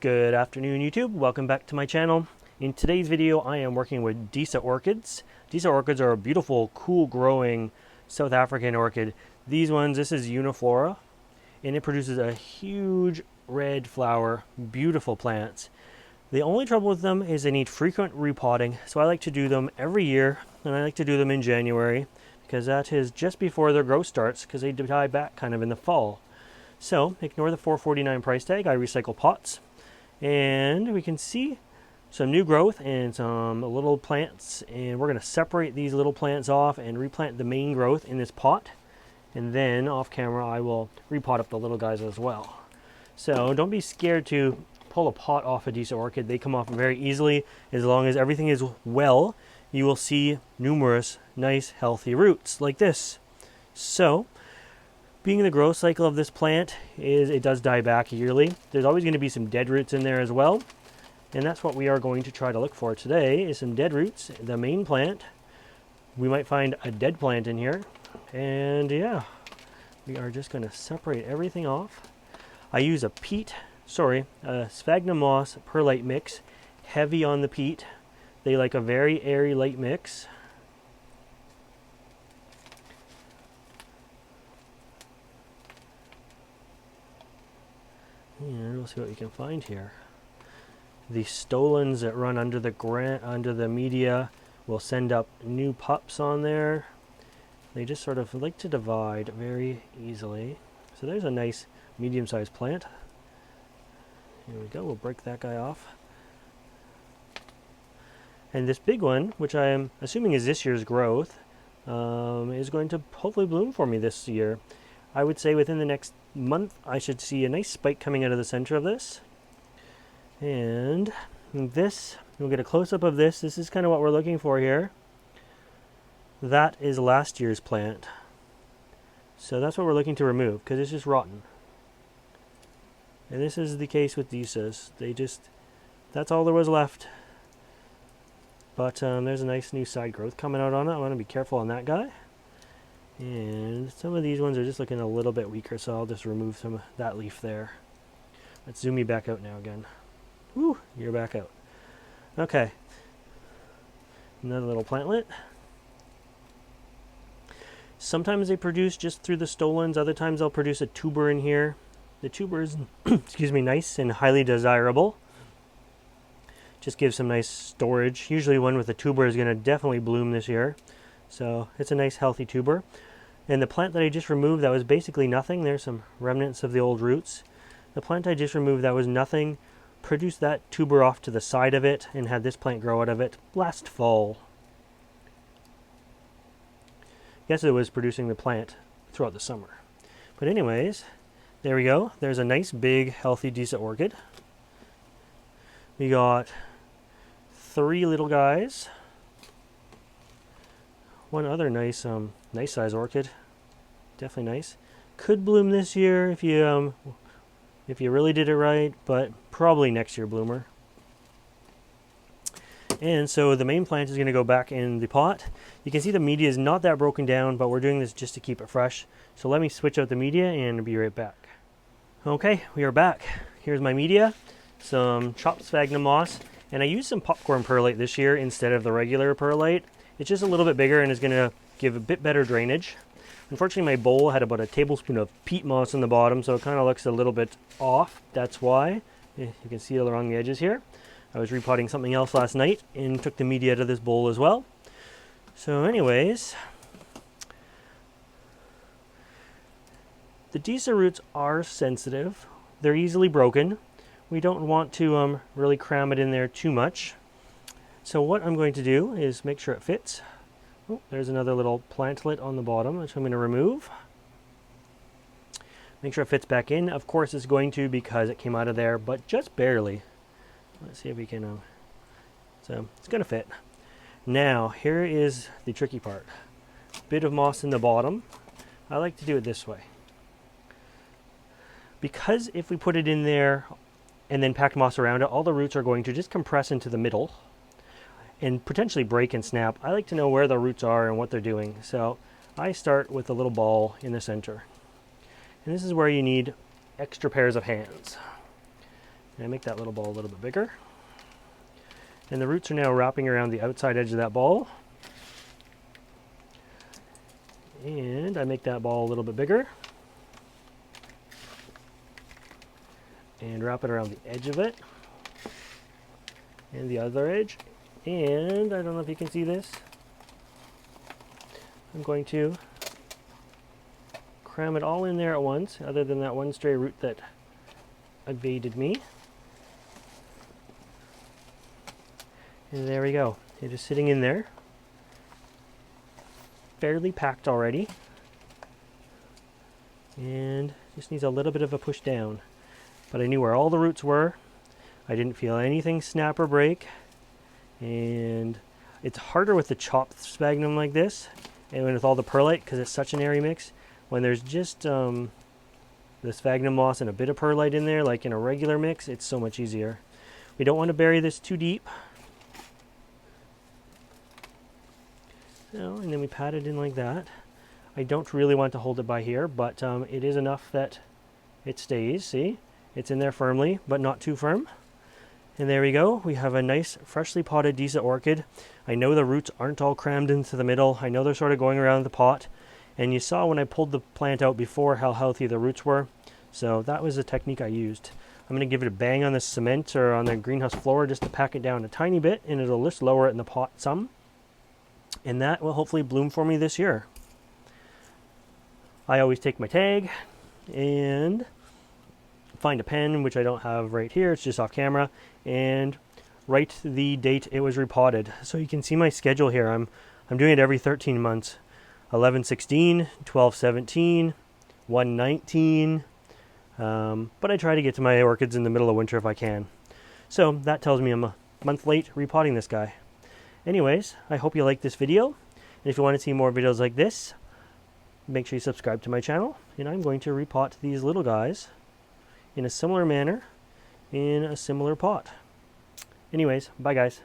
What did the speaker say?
Good afternoon, YouTube. Welcome back to my channel. In today's video, I am working with Disa orchids. Disa orchids are a beautiful, cool growing South African orchid. These ones, this is Uniflora, and it produces a huge red flower, beautiful plants. The only trouble with them is they need frequent repotting, so I like to do them every year, and I like to do them in January, because that is just before their growth starts, because they die back kind of in the fall. So, ignore the $4.49 price tag. I recycle pots. And we can see some new growth and some little plants, and we're going to separate these little plants off and replant the main growth in this pot, and then off camera I will repot up the little guys as well. So don't be scared to pull a pot off a Disa orchid. They come off very easily. As long as everything is well, you will see numerous nice healthy roots like this. So being the growth cycle of this plant is it does die back yearly. There's always going to be some dead roots in there as well. And that's what we are going to try to look for today is some dead roots. The main plant, we might find a dead plant in here. And yeah, we are just going to separate everything off. I use a sphagnum moss perlite mix, heavy on the peat. They like a very airy light mix. And we'll see what we can find here. The stolons that run under the media will send up new pups on there. They just sort of like to divide very easily. So there's a nice medium-sized plant. Here we go. We'll break that guy off. And this big one, which I am assuming is this year's growth, is going to hopefully bloom for me this year. I would say within the next month I should see a nice spike coming out of the center of this. And this, we'll get a close-up of this. This is kind of what we're looking for here. That is last year's plant. So that's what we're looking to remove because it's just rotten. And this is the case with Disas. That's all there was left. But there's a nice new side growth coming out on it. I want to be careful on that guy. And some of these ones are just looking a little bit weaker, so I'll just remove some of that leaf there. Let's zoom you back out now again. Woo, you're back out. Okay. Another little plantlet. Sometimes they produce just through the stolons, other times they'll produce a tuber in here. The tuber is, excuse me, nice and highly desirable. Just gives some nice storage. Usually one with a tuber is going to definitely bloom this year. So it's a nice healthy tuber. And the plant that I just removed that was basically nothing, there's some remnants of the old roots. The plant I just removed that was nothing, produced that tuber off to the side of it and had this plant grow out of it last fall. Yes, it was producing the plant throughout the summer. But anyways, there we go. There's a nice big healthy Disa orchid. We got 3 little guys. One other nice size orchid, definitely nice. Could bloom this year if you really did it right, but probably next year bloomer. And so the main plant is going to go back in the pot. You can see the media is not that broken down, but we're doing this just to keep it fresh. So let me switch out the media and be right back. Okay, we are back. Here's my media, some chopped sphagnum moss, and I used some popcorn perlite this year instead of the regular perlite. It's just a little bit bigger and is going to give a bit better drainage. Unfortunately, my bowl had about a tablespoon of peat moss in the bottom, so it kind of looks a little bit off. That's why. You can see it along the edges here. I was repotting something else last night and took the media out of this bowl as well. So anyways, the Disa roots are sensitive. They're easily broken. We don't want to really cram it in there too much. So what I'm going to do is make sure it fits. Oh, there's another little plantlet on the bottom, which I'm going to remove. Make sure it fits back in. Of course it's going to because it came out of there, but just barely. Let's see if we can, so it's going to fit. Now, here is the tricky part. Bit of moss in the bottom. I like to do it this way. Because if we put it in there and then pack moss around it, all the roots are going to just compress into the middle and potentially break and snap. I like to know where the roots are and what they're doing. So I start with a little ball in the center. And this is where you need extra pairs of hands. And I make that little ball a little bit bigger. And the roots are now wrapping around the outside edge of that ball. And I make that ball a little bit bigger. And wrap it around the edge of it. And the other edge. And I don't know if you can see this. I'm going to cram it all in there at once, other than that one stray root that evaded me. And there we go. It is sitting in there. Fairly packed already. And just needs a little bit of a push down. But I knew where all the roots were. I didn't feel anything snap or break. And it's harder with the chopped sphagnum like this, and with all the perlite, because it's such an airy mix. When there's just the sphagnum moss and a bit of perlite in there, like in a regular mix, it's so much easier. We don't want to bury this too deep. So, and then we pat it in like that. I don't really want to hold it by here, but it is enough that it stays. See? It's in there firmly, but not too firm. And there we go. We have a nice, freshly potted Disa orchid. I know the roots aren't all crammed into the middle. I know they're sort of going around the pot. And you saw when I pulled the plant out before how healthy the roots were. So that was the technique I used. I'm going to give it a bang on the cement or on the greenhouse floor just to pack it down a tiny bit, and it'll just lower it in the pot some. And that will hopefully bloom for me this year. I always take my tag and find a pen, which I don't have right here, it's just off camera, and write the date it was repotted. So you can see my schedule here. I'm doing it every 13 months. 11/16, 12/17, 1/19, but I try to get to my orchids in the middle of winter if I can. So that tells me I'm a month late repotting this guy. Anyways, I hope you liked this video, and if you want to see more videos like this, make sure you subscribe to my channel, and I'm going to repot these little guys in a similar manner in a similar pot. Anyways, bye guys.